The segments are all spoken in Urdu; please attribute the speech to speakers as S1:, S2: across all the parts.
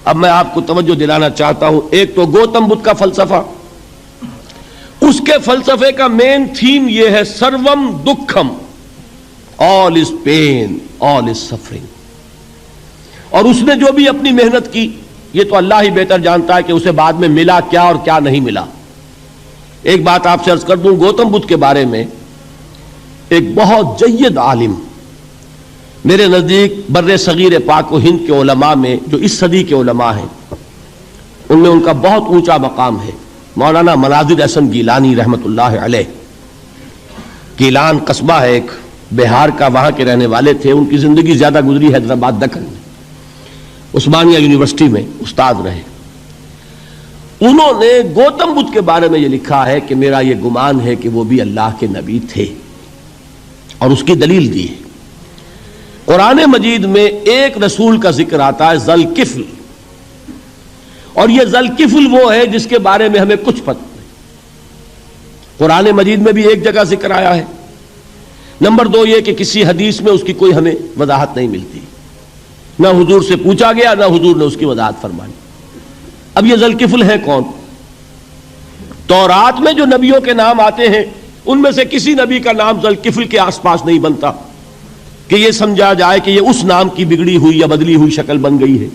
S1: اب میں آپ کو توجہ دلانا چاہتا ہوں، ایک تو گوتم بدھ کا فلسفہ، اس کے فلسفے کا مین تھیم یہ ہے سروم دکھم، آل از پین، آل از سفرنگ. اور اس نے جو بھی اپنی محنت کی یہ تو اللہ ہی بہتر جانتا ہے کہ اسے بعد میں ملا کیا اور کیا نہیں ملا. ایک بات آپ سے عرض کر دوں، گوتم بدھ کے بارے میں ایک بہت جید عالم میرے نزدیک بر صغیر پاک و ہند کے علماء میں جو اس صدی کے علماء ہیں ان میں ان کا بہت اونچا مقام ہے، مولانا مناظر احسن گیلانی رحمت اللہ علیہ. گیلان قصبہ ہے ایک بہار کا، وہاں کے رہنے والے تھے. ان کی زندگی زیادہ گزری حیدرآباد دکن میں، عثمانیہ یونیورسٹی میں استاد رہے. انہوں نے گوتم بدھ کے بارے میں یہ لکھا ہے کہ میرا یہ گمان ہے کہ وہ بھی اللہ کے نبی تھے، اور اس کی دلیل دی ہے. قرآن مجید میں ایک رسول کا ذکر آتا ہے ذل کفل، اور یہ ذل کفل وہ ہے جس کے بارے میں ہمیں کچھ پتہ نہیں. قرآن مجید میں بھی ایک جگہ ذکر آیا ہے. نمبر دو یہ کہ کسی حدیث میں اس کی کوئی ہمیں وضاحت نہیں ملتی، نہ حضور سے پوچھا گیا نہ حضور نے اس کی وضاحت فرمائی. اب یہ ذل کفل ہے کون؟ تورات میں جو نبیوں کے نام آتے ہیں ان میں سے کسی نبی کا نام ذل کفل کے آس پاس نہیں بنتا کہ یہ سمجھا جائے کہ یہ اس نام کی بگڑی ہوئی یا بدلی ہوئی شکل بن گئی ہے.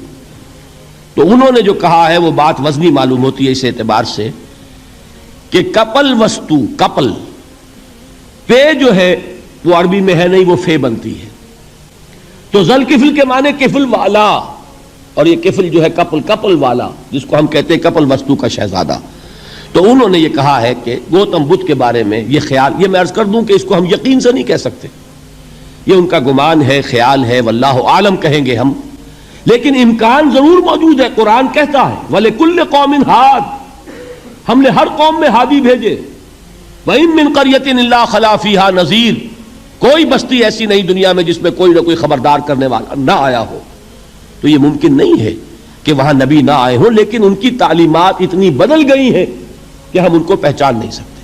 S1: تو انہوں نے جو کہا ہے وہ بات وزنی معلوم ہوتی ہے اس اعتبار سے کہ کپل وستو، کپل پے جو ہے وہ عربی میں ہے نہیں، وہ فے بنتی ہے. تو ذل کفل کے معنی کفل والا، اور یہ کفل جو ہے کپل والا، جس کو ہم کہتے ہیں کپل وستو کا شہزادہ. تو انہوں نے یہ کہا ہے کہ گوتم بدھ کے بارے میں یہ خیال، یہ میں عرض کر دوں کہ اس کو ہم یقین سے نہیں کہہ سکتے، یہ ان کا گمان ہے، خیال ہے، واللہ عالم کہیں گے ہم، لیکن امکان ضرور موجود ہے. قرآن کہتا ہے وَلِكُلِّ قَوْمٍ ہاد، ہم نے ہر قوم میں ہادی بھیجے. وَإِن مِّن قَرْيَةٍ إِلَّا خَلَا فِيهَا نَذِيرٌ، کوئی بستی ایسی نہیں دنیا میں جس میں کوئی نہ کوئی خبردار کرنے والا نہ آیا ہو. تو یہ ممکن نہیں ہے کہ وہاں نبی نہ آئے ہوں، لیکن ان کی تعلیمات اتنی بدل گئی ہیں کہ ہم ان کو پہچان نہیں سکتے.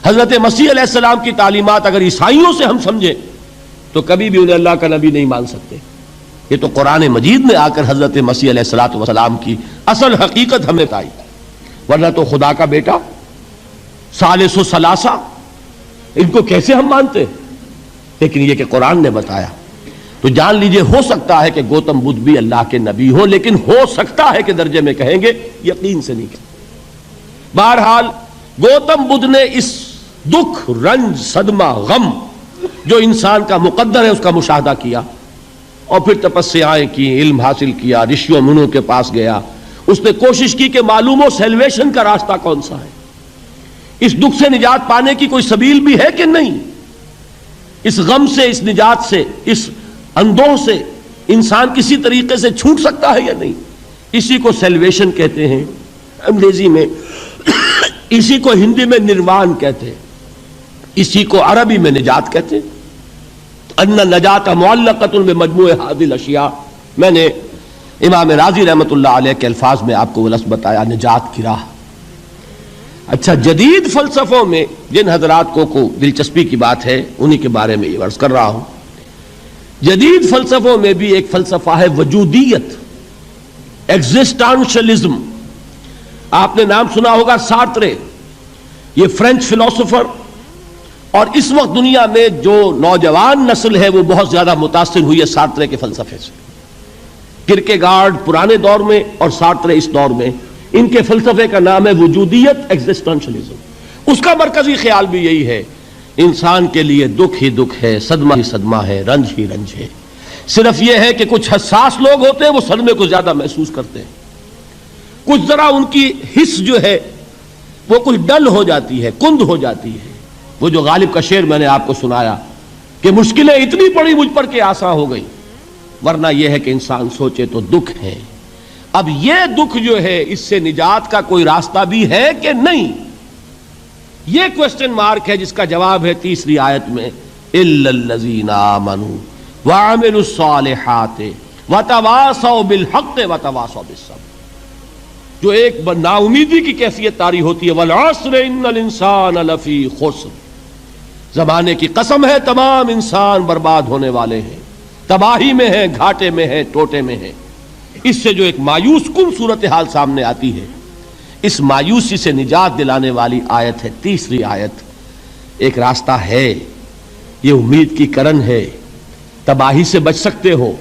S1: حضرت مسیح علیہ السلام کی تعلیمات اگر عیسائیوں سے ہم سمجھیں تو کبھی بھی انہیں اللہ کا نبی نہیں مان سکتے. یہ تو قرآن مجید میں آ کر حضرت مسیح علیہ السلام کی اصل حقیقت ہمیں بتائی، ورنہ تو خدا کا بیٹا ثالث و ثلاثہ ان کو کیسے ہم مانتے؟ لیکن یہ کہ قرآن نے بتایا. تو جان لیجئے ہو سکتا ہے کہ گوتم بدھ بھی اللہ کے نبی ہو، لیکن ہو سکتا ہے کہ درجے میں کہیں گے، یقین سے نہیں کہیں. بہرحال گوتم بدھ نے اس دکھ، رنج، صدمہ، غم جو انسان کا مقدر ہے اس کا مشاہدہ کیا، اور پھر تپسیائیں کی، علم حاصل کیا، رشیوں منوں کے پاس گیا. اس نے کوشش کی کہ معلوم ہو سیلویشن کا راستہ کون سا ہے، اس دکھ سے نجات پانے کی کوئی سبیل بھی ہے کہ نہیں، اس غم سے، اس نجات سے، اس اندوہ سے انسان کسی طریقے سے چھوٹ سکتا ہے یا نہیں. اسی کو سیلویشن کہتے ہیں انگریزی میں، اسی کو ہندی میں نروان کہتے ہیں، اسی کو عربی میں نجات کہتے ہیں. ان نجات معلقۃ بمجموع هذه الاشیاء. میں نے امام رازی رحمت اللہ علیہ کے الفاظ میں آپ کو وہ لفظ بتایا، نجات کی راہ. اچھا، جدید فلسفوں میں جن حضرات کو دلچسپی کی بات ہے انہی کے بارے میں یہ عرض کر رہا ہوں. جدید فلسفوں میں بھی ایک فلسفہ ہے وجودیت، ایگزسٹانشلزم. آپ نے نام سنا ہوگا سارترے، یہ فرینچ فلاسفر، اور اس وقت دنیا میں جو نوجوان نسل ہے وہ بہت زیادہ متاثر ہوئی ہے سارترے کے فلسفے سے. کرکیگارڈ پرانے دور میں اور سارترے اس دور میں، ان کے فلسفے کا نام ہے وجودیت، ایگزسٹانشلزم. اس کا مرکزی خیال بھی یہی ہے، انسان کے لیے دکھ ہی دکھ ہے، صدمہ ہی صدمہ ہے، رنج ہی رنج ہے. صرف یہ ہے کہ کچھ حساس لوگ ہوتے ہیں وہ صدمے کو زیادہ محسوس کرتے ہیں، کچھ ذرا ان کی حس جو ہے وہ کچھ ڈل ہو جاتی ہے، کند ہو جاتی ہے. وہ جو غالب کا شعر میں نے آپ کو سنایا کہ مشکلیں اتنی پڑی مجھ پر کہ آساں ہو گئی، ورنہ یہ ہے کہ انسان سوچے تو دکھ ہے. اب یہ دکھ جو ہے اس سے نجات کا کوئی راستہ بھی ہے کہ نہیں، یہ کوسچن مارک ہے، جس کا جواب ہے تیسری آیت میں اِلَّا الَّذِينَ آمَنُوا وَعَمِلُوا الصَّالِحَاتِ وَتَوَاصَوْا بِالْحَقِّ وَتَوَاصَوْا بِالصَّبْرِ. جو ایک نا امیدی کی کیفیت طاری ہوتی ہے، وَالْعَصْرِ إِنَّ الْإِنسَانَ لَفِي خُسْرٍ، زمانے کی قسم ہے تمام انسان برباد ہونے والے ہیں، تباہی میں ہیں، گھاٹے میں ہیں، ٹوٹے میں ہیں. اس سے جو ایک مایوس کن صورتحال سامنے آتی ہے، اس مایوسی سے نجات دلانے والی آیت ہے تیسری آیت۔ ایک راستہ ہے، یہ امید کی کرن ہے، تباہی سے بچ سکتے ہو،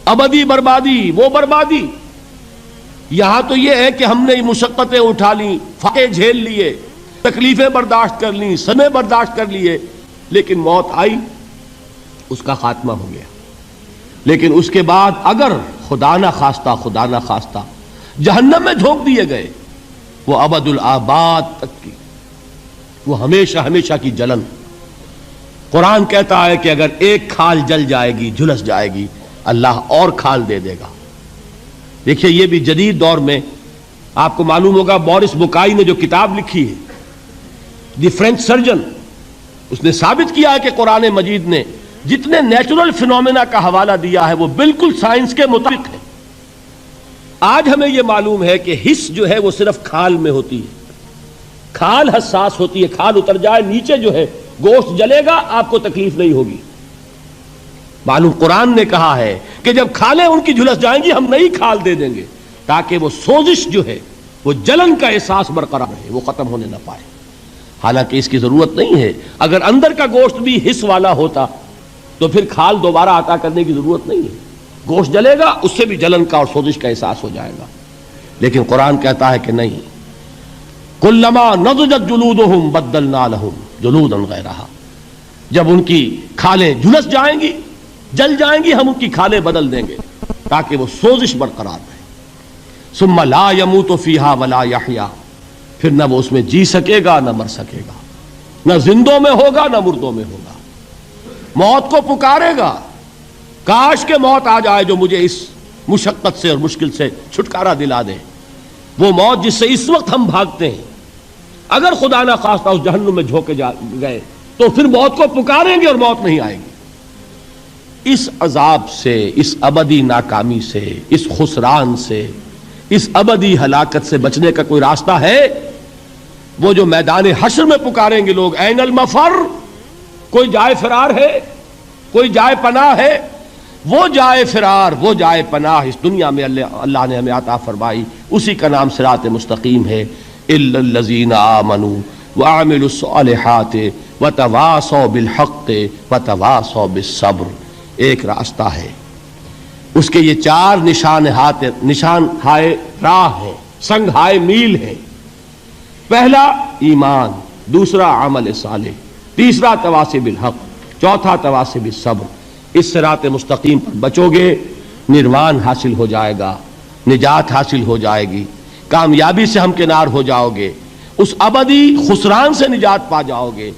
S1: ابدی بربادی وہ بربادی۔ یہاں تو یہ ہے کہ ہم نے مشقتیں اٹھا لیں، فاقے جھیل لیے، تکلیفیں برداشت کر لیں، صدمے برداشت کر لیے، لیکن موت آئی، اس کا خاتمہ ہو گیا۔ لیکن اس کے بعد اگر خدا نہ خواستہ جہنم میں جھونک دیے گئے، وہ ابد الآباد تک کی، وہ ہمیشہ کی جلن۔ قرآن کہتا ہے کہ اگر ایک کھال جل جائے گی، جھلس جائے گی، اللہ اور کھال دے دے گا۔ دیکھیے یہ بھی جدید دور میں آپ کو معلوم ہوگا، بورس بکائی نے جو کتاب لکھی ہے، دی فرینچ سرجن، اس نے ثابت کیا ہے کہ قرآن مجید نے جتنے نیچرل فینومینا کا حوالہ دیا ہے وہ بالکل سائنس کے مطابق ہے۔ آج ہمیں یہ معلوم ہے کہ حس جو ہے وہ صرف کھال میں ہوتی ہے، کھال حساس ہوتی ہے، کھال اتر جائے نیچے جو ہے گوشت جلے گا، آپ کو تکلیف نہیں ہوگی۔ معلوم قرآن نے کہا ہے کہ جب کھالیں ان کی جھلس جائیں گی، ہم نئی کھال دے دیں گے تاکہ وہ سوزش جو ہے، وہ جلن کا احساس برقرار رہے، وہ ختم ہونے نہ پائے۔ حالانکہ اس کی ضرورت نہیں ہے، اگر اندر کا گوشت بھی حس والا ہوتا تو پھر کھال دوبارہ عطا کرنے کی ضرورت نہیں ہے، گوشت جلے گا، اس سے بھی جلن کا اور سوزش کا احساس ہو جائے گا۔ لیکن قرآن کہتا ہے کہ نہیں، کلما نضجت جلودہم بدلنا لہم جلودا غیرہا، جب ان کی کھالیں جھلس جائیں گی، جل جائیں گی، ہم ان کی کھالیں بدل دیں گے تاکہ وہ سوزش برقرار رہے۔ ثم لا يموت فیہا ولا یحیا، پھر نہ وہ اس میں جی سکے گا نہ مر سکے گا، نہ زندوں میں ہوگا نہ مردوں میں ہوگا۔ موت کو پکارے گا، کاش کہ موت آ جائے جو مجھے اس مشقت سے اور مشکل سے چھٹکارا دلا دے۔ وہ موت جس سے اس وقت ہم بھاگتے ہیں، اگر خدا نہ خواستہ اس جہنم میں جھونکے گئے تو پھر موت کو پکاریں گے اور موت نہیں آئے گی۔ اس عذاب سے، اس ابدی ناکامی سے، اس خسران سے، اس ابدی ہلاکت سے بچنے کا کوئی راستہ ہے؟ وہ جو میدان حشر میں پکاریں گے لوگ، این المفر، کوئی جائے فرار ہے، کوئی جائے پناہ ہے؟ وہ جائے فرار، وہ جائے پناہ اس دنیا میں اللہ نے ہمیں عطا فرمائی، اسی کا نام صراط مستقیم ہے۔ الا الذین آمنوا وعملوا الصالحات وتواصوا بالحق وتواصوا بالصبر، ایک راستہ ہے، اس کے یہ چار نشان ہائے راہ ہیں، سنگ ہائے میل ہیں۔ پہلا ایمان، دوسرا عمل صالح، تیسرا تواصی بالحق، چوتھا تواصی بالصبر۔ اس صراط مستقیم پر بچو گے، نروان حاصل ہو جائے گا، نجات حاصل ہو جائے گی، کامیابی سے ہمکنار ہو جاؤ گے، اس ابدی خسران سے نجات پا جاؤ گے۔